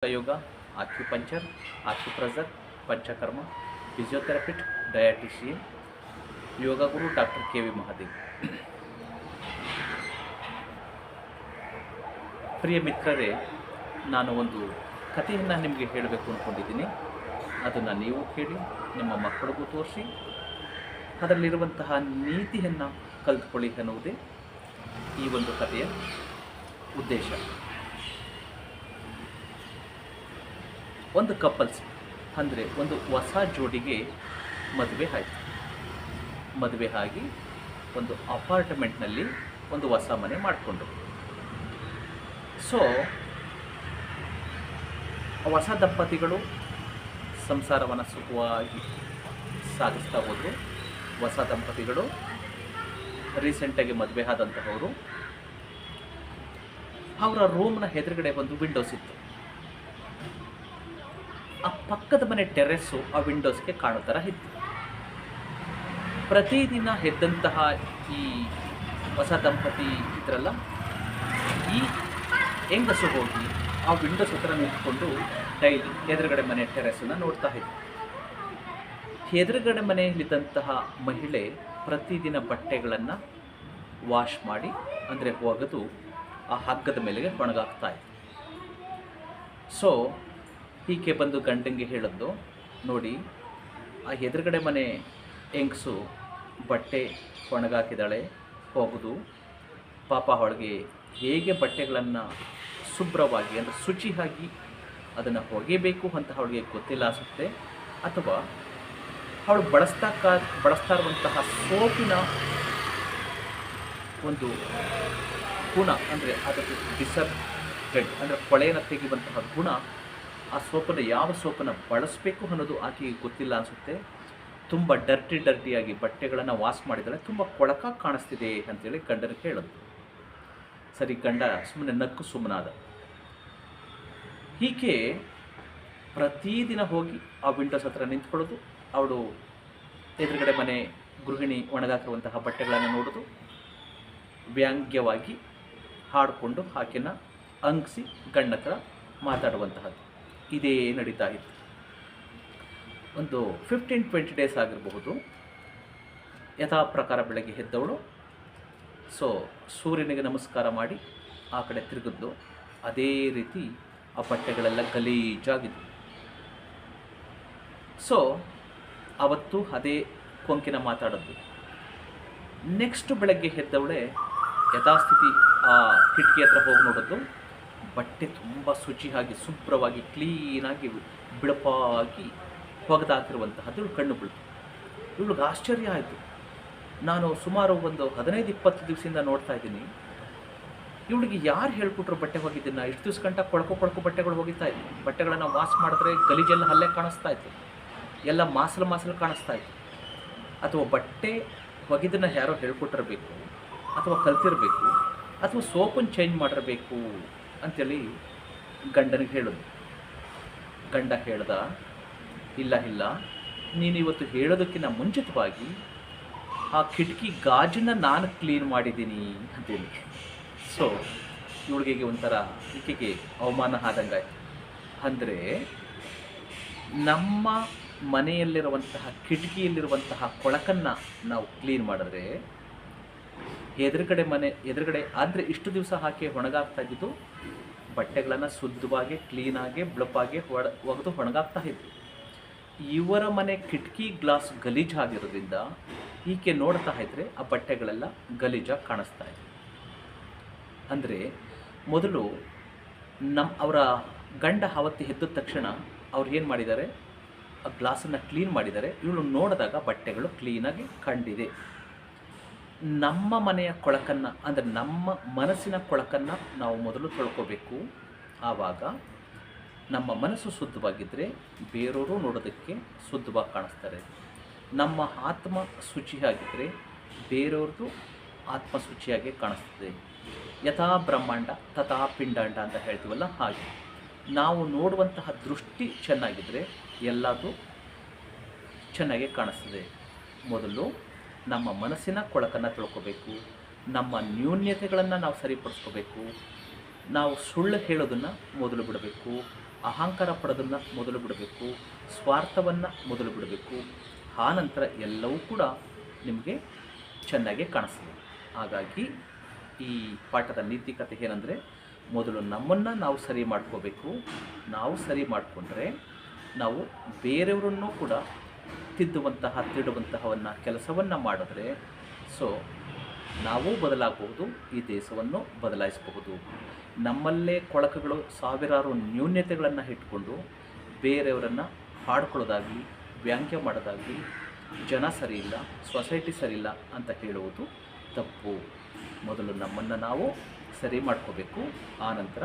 ಯೋಗ, acupuncture, acupressure, panchakarma, physiotherapist, ಡಯಾಟಿಷಿಯನ್, yoga guru doctor KV. Mahadev. ಪ್ರಿಯ ಮಿತ್ರರೇ, ನಾನು ಒಂದು ಕಥೆಯನ್ನು ನಿಮಗೆ ಹೇಳಬೇಕು ಅಂದ್ಕೊಂಡಿದ್ದೀನಿ. ಅದನ್ನು ನೀವು ಕೇಳಿ, ನಿಮ್ಮ ಮಕ್ಕಳಿಗೂ ತೋರಿಸಿ, ಅದರಲ್ಲಿರುವಂತಹ ನೀತಿಯನ್ನು ಕಲಿತ್ಕೊಳ್ಳಿ ಅನ್ನುವುದೇ ಈ ಒಂದು ಕಥೆಯ ಉದ್ದೇಶ. ಒಂದು ಕಪಲ್ಸ್ ಅಂದರೆ ಒಂದು ಹೊಸ ಜೋಡಿಗೆ ಮದುವೆ ಆಯಿತು. ಮದುವೆ ಆಗಿ ಒಂದು ಅಪಾರ್ಟ್ಮೆಂಟ್ನಲ್ಲಿ ಒಂದು ಹೊಸ ಮನೆ ಮಾಡಿಕೊಂಡು, ಸೊ ಹೊಸ ದಂಪತಿಗಳು ಸಂಸಾರವನ್ನು ಸುಖವಾಗಿ ಸಾಗಿಸ್ತಾ ಹೋದರು. ಹೊಸ ದಂಪತಿಗಳು ರೀಸೆಂಟಾಗಿ ಮದುವೆ ಆದಂತಹವರು, ಅವರ ರೂಮ್ನ ಎದುರುಗಡೆ ಒಂದು ವಿಂಡೋಸ್ ಇತ್ತು. ಆ ಪಕ್ಕದ ಮನೆ ಟೆರೆಸ್ಸು ಆ ವಿಂಡೋಸ್ಗೆ ಕಾಣೋ ಥರ ಇತ್ತು. ಪ್ರತಿದಿನ ಎದ್ದಂತಹ ಈ ಹೊಸ ದಂಪತಿ ಇದ್ರಲ್ಲ, ಈ ಹೆಂಗಸು ಹೋಗಿ ಆ ವಿಂಡೋಸ್ ಹತ್ರ ನಿಂತ್ಕೊಂಡು ಡೈಲಿ ಎದುರುಗಡೆ ಮನೆ ಟೆರೆಸನ್ನು ನೋಡ್ತಾ ಇದ್ದರು. ಎದುರುಗಡೆ ಮನೆಯಲ್ಲಿದ್ದಂತಹ ಮಹಿಳೆ ಪ್ರತಿದಿನ ಬಟ್ಟೆಗಳನ್ನು ವಾಶ್ ಮಾಡಿ, ಅಂದರೆ ಒಗೆದು ಆ ಹಗ್ಗದ ಮೇಲೆಗೆ ಒಣಗಾಕ್ತಾ ಇತ್ತು. ಸೊ ಈಕೆ ಬಂದು ಗಂಡಂಗೆ ಹೇಳಿದ್ದು, ನೋಡಿ, ಆ ಎದುರುಗಡೆ ಮನೆ ಹೆಂಗಸು ಬಟ್ಟೆ ಒಣಗಾಕಿದ್ದಾಳೆ, ಹೋಗೋದು ಪಾಪ ಅವಳಿಗೆ ಹೇಗೆ ಬಟ್ಟೆಗಳನ್ನು ಶುಭ್ರವಾಗಿ ಅಂದರೆ ಶುಚಿಯಾಗಿ ಅದನ್ನು ಒಗೆಯಬೇಕು ಅಂತ ಅವಳಿಗೆ ಗೊತ್ತಿಲ್ಲ ಅನಿಸುತ್ತೆ, ಅಥವಾ ಅವಳು ಬಳಸ್ತಾ ಇರುವಂತಹ ಸೋಪಿನ ಒಂದು ಗುಣ, ಅಂದರೆ ಅದಕ್ಕೆ ಡಿಸರ್ಟೆಡ್ ಅಂದರೆ ಕೊಳೆಯನ್ನು ತೆಗೆಯುವಂತಹ ಗುಣ, ಆ ಸೋಪನ್ನು ಯಾವ ಸೋಪನ್ನು ಬಳಸಬೇಕು ಅನ್ನೋದು ಆಕೆಗೆ ಗೊತ್ತಿಲ್ಲ ಅನಿಸುತ್ತೆ. ತುಂಬ ಡರ್ಟಿಯಾಗಿ ಬಟ್ಟೆಗಳನ್ನು ವಾಶ್ ಮಾಡಿದರೆ ತುಂಬ ಕೊಳಕಾಗಿ ಕಾಣಿಸ್ತಿದೆ ಅಂತೇಳಿ ಗಂಡನಿಗೆ ಹೇಳೋದು. ಸರಿ, ಗಂಡ ಸುಮ್ಮನೆ ನಕ್ಕು ಸುಮ್ಮನಾದ. ಹೀಗೆ ಪ್ರತಿದಿನ ಹೋಗಿ ಆ ವಿಂಡೋಸ್ ಹತ್ರ ನಿಂತ್ಕೊಳ್ಳೋದು, ಅವಳು ಎದುರುಗಡೆ ಮನೆ ಗೃಹಿಣಿ ಒಣಗಾಕಿರುವಂತಹ ಬಟ್ಟೆಗಳನ್ನು ನೋಡೋದು, ವ್ಯಾಂಗ್ಯವಾಗಿ ಹಾಡಿಕೊಂಡು ಆಕೆನ ಅಂಗಿಸಿ ಗಂಡ ಹತ್ರ ಮಾತಾಡುವಂತಹದ್ದು, ಇದೇ ನಡೀತಾ ಇತ್ತು. ಒಂದು 15-20 ಡೇಸ್ ಆಗಿರಬಹುದು. ಯಥಾ ಪ್ರಕಾರ ಬೆಳಗ್ಗೆ ಎದ್ದವಳು, ಸೊ ಸೂರ್ಯನಿಗೆ ನಮಸ್ಕಾರ ಮಾಡಿ ಆ ಕಡೆ ತಿರುಗಿದ್ಲು. ಅದೇ ರೀತಿ ಆ ಬಟ್ಟೆಗಳೆಲ್ಲ ಗಲೀಜಾಗಿದ್ವು. ಸೊ ಅವತ್ತು ಅದೇ ಕೊಂಕಿನ ಮಾತಾಡೋದು. ನೆಕ್ಸ್ಟ್ ಬೆಳಗ್ಗೆ ಎದ್ದವಳೆ ಯಥಾಸ್ಥಿತಿ ಆ ಕಿಟಕಿ ಹತ್ರ ಹೋಗಿ ನೋಡೋದು, ಬಟ್ಟೆ ತುಂಬ ಶುಚಿಯಾಗಿ ಶುಭ್ರವಾಗಿ ಕ್ಲೀನಾಗಿ ಬಿಳಪಾಗಿ ಒಗೆದಾಕಿರುವಂತಹದ್ದು ಇವಳು ಕಣ್ಣು ಬೀಳ್ತು. ಇವಳಿಗೆ ಆಶ್ಚರ್ಯ ಆಯಿತು. ನಾನು ಸುಮಾರು ಒಂದು 15-20 ದಿವಸದಿಂದ ನೋಡ್ತಾ ಇದ್ದೀನಿ, ಇವಳಿಗೆ ಯಾರು ಹೇಳ್ಕೊಟ್ರು ಬಟ್ಟೆ ಹೋಗಿದ್ದನ್ನು? ಇಷ್ಟು ದಿವಸ ಗಂಟ ಕೊಳಕು ಬಟ್ಟೆಗಳು ಹೋಗಿತ್ತಾ ಇತ್ತು. ಬಟ್ಟೆಗಳನ್ನು ವಾಶ್ ಮಾಡಿದ್ರೆ ಗಲೀಜೆಲ್ಲ ಅಲ್ಲೇ ಕಾಣಿಸ್ತಾ ಇತ್ತು, ಎಲ್ಲ ಮಾಸಲು ಕಾಣಿಸ್ತಾ ಇತ್ತು. ಅಥವಾ ಬಟ್ಟೆ ಒಗೆದನ್ನು ಯಾರೋ ಹೇಳ್ಕೊಟ್ಟಿರಬೇಕು, ಅಥವಾ ಕಲ್ತಿರಬೇಕು, ಅಥವಾ ಸೋಪನ್ನು ಚೇಂಜ್ ಮಾಡಿರಬೇಕು ಅಂಥೇಳಿ ಗಂಡನಿಗೆ ಹೇಳೋದು. ಗಂಡ ಹೇಳ್ದ, ಇಲ್ಲ, ನೀನು ಇವತ್ತು ಹೇಳೋದಕ್ಕಿಂತ ಮುಂಚಿತವಾಗಿ ಆ ಕಿಟಕಿ ಗಾಜನ್ನು ನಾನು ಕ್ಲೀನ್ ಮಾಡಿದ್ದೀನಿ ಅಂತೇಳಿ. ಸೊ ಇವಳಿಗೆ ಒಂಥರ ಈಕೆಗೆ ಅವಮಾನ ಆದಂಗಾಯ್ತು. ಅಂದರೆ ನಮ್ಮ ಮನೆಯಲ್ಲಿರುವಂತಹ ಕಿಟಕಿಯಲ್ಲಿರುವಂತಹ ಕೊಳಕನ್ನು ನಾವು ಕ್ಲೀನ್ ಮಾಡಿದ್ರೆ, ಎದುರುಗಡೆ ಅಂದರೆ ಇಷ್ಟು ದಿವಸ ಹಾಕಿ ಒಣಗಾಗ್ತಾ ಇದ್ದಿದ್ದು ಬಟ್ಟೆಗಳನ್ನು ಶುದ್ಧವಾಗಿ ಕ್ಲೀನಾಗಿ ಬ್ಲಪ್ಪಾಗಿ ಒಗೆದು ಒಣಗಾಗ್ತಾ ಇತ್ತು. ಇವರ ಮನೆ ಕಿಟಕಿ ಗ್ಲಾಸ್ ಗಲೀಜಾಗಿರೋದ್ರಿಂದ ಈಕೆ ನೋಡ್ತಾ ಇದ್ದರೆ ಆ ಬಟ್ಟೆಗಳೆಲ್ಲ ಗಲೀಜಾಗಿ ಕಾಣಿಸ್ತಾ ಇದೆ. ಅಂದರೆ ಮೊದಲು ಅವರ ಗಂಡ ಅವತ್ತು ಎದ್ದ ತಕ್ಷಣ ಅವ್ರು ಏನು ಮಾಡಿದ್ದಾರೆ, ಆ ಗ್ಲಾಸನ್ನು ಕ್ಲೀನ್ ಮಾಡಿದ್ದಾರೆ. ಇವಳು ನೋಡಿದಾಗ ಬಟ್ಟೆಗಳು ಕ್ಲೀನಾಗಿ ಕಂಡಿದೆ. ನಮ್ಮ ಮನೆಯ ಕೊಳಕನ್ನು, ಅಂದರೆ ನಮ್ಮ ಮನಸ್ಸಿನ ಕೊಳಕನ್ನು ನಾವು ಮೊದಲು ತೊಳ್ಕೋಬೇಕು. ಆವಾಗ ನಮ್ಮ ಮನಸ್ಸು ಶುದ್ಧವಾಗಿದ್ದರೆ ಬೇರೆಯವರು ನೋಡೋದಕ್ಕೆ ಶುದ್ಧವಾಗಿ ಕಾಣಿಸ್ತಾರೆ. ನಮ್ಮ ಆತ್ಮ ಶುಚಿಯಾಗಿದ್ದರೆ ಬೇರೆಯವ್ರದ್ದು ಆತ್ಮ ಶುಚಿಯಾಗಿ ಕಾಣಿಸ್ತದೆ. ಯಥಾ ಬ್ರಹ್ಮಾಂಡ ತಥಾ ಪಿಂಡಾಂಡ ಅಂತ ಹೇಳ್ತೀವಲ್ಲ, ಹಾಗೆ ನಾವು ನೋಡುವಂತಹ ದೃಷ್ಟಿ ಚೆನ್ನಾಗಿದ್ದರೆ ಎಲ್ಲದೂ ಚೆನ್ನಾಗಿ ಕಾಣಿಸ್ತದೆ. ಮೊದಲು ನಮ್ಮ ಮನಸ್ಸಿನ ಕೊಳಕನ್ನು ತಿಳ್ಕೋಬೇಕು, ನಮ್ಮ ನ್ಯೂನ್ಯತೆಗಳನ್ನು ನಾವು ಸರಿಪಡಿಸ್ಕೋಬೇಕು, ನಾವು ಸುಳ್ಳು ಹೇಳೋದನ್ನು ಮೊದಲು ಬಿಡಬೇಕು. ಅಹಂಕಾರ ಪಡೋದನ್ನು ಮೊದಲು ಬಿಡಬೇಕು, ಸ್ವಾರ್ಥವನ್ನು ಮೊದಲು ಬಿಡಬೇಕು. ಆ ನಂತರ ಎಲ್ಲವೂ ಕೂಡ ನಿಮಗೆ ಚೆನ್ನಾಗೇ ಕಾಣಿಸ್ತದೆ. ಹಾಗಾಗಿ ಈ ಪಾಠದ ನೀತಿ ಕಥೆ ಏನಂದರೆ, ಮೊದಲು ನಮ್ಮನ್ನು ನಾವು ಸರಿ ಮಾಡ್ಕೋಬೇಕು. ನಾವು ಸರಿ ಮಾಡಿಕೊಂಡ್ರೆ ನಾವು ಬೇರೆಯವರನ್ನು ಕೂಡ ತಿಡುವಂತಹವನ್ನು ಕೆಲಸವನ್ನು ಮಾಡಿದ್ರೆ ನಾವು ಬದಲಾಗಬಹುದು, ಈ ದೇಶವನ್ನು ಬದಲಾಯಿಸಬಹುದು. ನಮ್ಮಲ್ಲೇ ಕೊಳಕುಗಳು ಸಾವಿರಾರು ನ್ಯೂನ್ಯತೆಗಳನ್ನು ಇಟ್ಕೊಂಡು ಬೇರೆಯವರನ್ನು ಹಾಡ್ಕೊಳ್ಳೋದಾಗಲಿ, ವ್ಯಾಂಗ್ಯ ಮಾಡೋದಾಗಲಿ, ಜನ ಸರಿಯಿಲ್ಲ, ಸೊಸೈಟಿ ಸರಿಯಿಲ್ಲ ಅಂತ ಹೇಳುವುದು ತಪ್ಪು. ಮೊದಲು ನಮ್ಮನ್ನು ನಾವು ಸರಿ ಮಾಡ್ಕೋಬೇಕು. ಆನಂತರ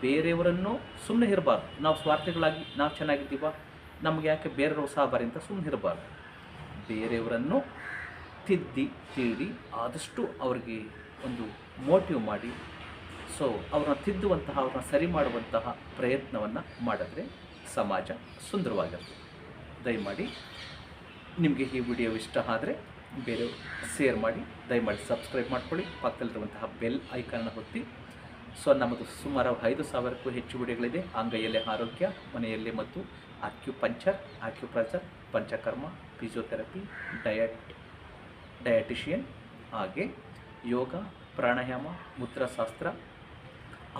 ಬೇರೆಯವರನ್ನು ಸುಮ್ಮನೆ ಇರಬಾರ್ದು. ನಾವು ಸ್ವಾರ್ಥಿಗಳಾಗಿ ನಾವು ಚೆನ್ನಾಗಿದ್ದೀವ, ನಮಗೆ ಯಾಕೆ ಬೇರೆಯವರು ಸಹಬಾರಿ ಅಂತ ಸುಮ್ಮನೆ ಇರಬಾರ್ದು. ಬೇರೆಯವರನ್ನು ತಿದ್ದಿ ತೀಡಿ ಆದಷ್ಟು ಅವರಿಗೆ ಒಂದು ಮೋಟಿವ್ ಮಾಡಿ ಅವ್ರನ್ನ ತಿದ್ದುವಂತಹ, ಅವ್ರನ್ನ ಸರಿ ಮಾಡುವಂತಹ ಪ್ರಯತ್ನವನ್ನು ಮಾಡಿದ್ರೆ ಸಮಾಜ ಸುಂದರವಾಗಿರುತ್ತೆ. ದಯಮಾಡಿ ನಿಮಗೆ ಈ ವಿಡಿಯೋ ಇಷ್ಟ ಆದರೆ ಬೇರೆಯವರು ಶೇರ್ ಮಾಡಿ, ದಯಮಾಡಿ ಸಬ್ಸ್ಕ್ರೈಬ್ ಮಾಡ್ಕೊಳ್ಳಿ, ಪಕ್ಕದಲ್ಲಿರುವಂತಹ ಬೆಲ್ ಐಕಾನ್ನ ಒತ್ತಿ. ನಮ್ಮದು ಸುಮಾರು 5,000ಕ್ಕೂ ಹೆಚ್ಚು ವಿಡಿಯೋಗಳಿದೆ. ಅಂಗೈಯಲ್ಲೇ ಆರೋಗ್ಯ, ಮನೆಯಲ್ಲಿ ಮತ್ತು ಆಕ್ಯುಪ್ರೆಷರ್, ಪಂಚಕರ್ಮ, ಫಿಸಿಯೋಥೆರಪಿ, ಡಯಟಿಷಿಯನ್, ಹಾಗೆ ಯೋಗ, ಪ್ರಾಣಾಯಾಮ, ಮುದ್ರಾಶಾಸ್ತ್ರ,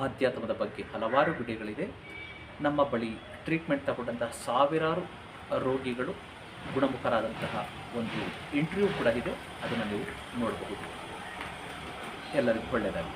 ಆಧ್ಯಾತ್ಮದ ಬಗ್ಗೆ ಹಲವಾರು ವಿಡಿಯೋಗಳಿದೆ. ನಮ್ಮ ಬಳಿ ಟ್ರೀಟ್ಮೆಂಟ್ ತಗೊಂಡಂತಹ ಸಾವಿರಾರು ರೋಗಿಗಳು ಗುಣಮುಖರಾದಂತಹ ಒಂದು ಇಂಟರ್ವ್ಯೂ ಕೂಡ ಇದೆ, ಅದನ್ನು ನೀವು ನೋಡಬಹುದು. ಎಲ್ಲರಿಗೂ ಒಳ್ಳೆಯದಾಗಲಿ.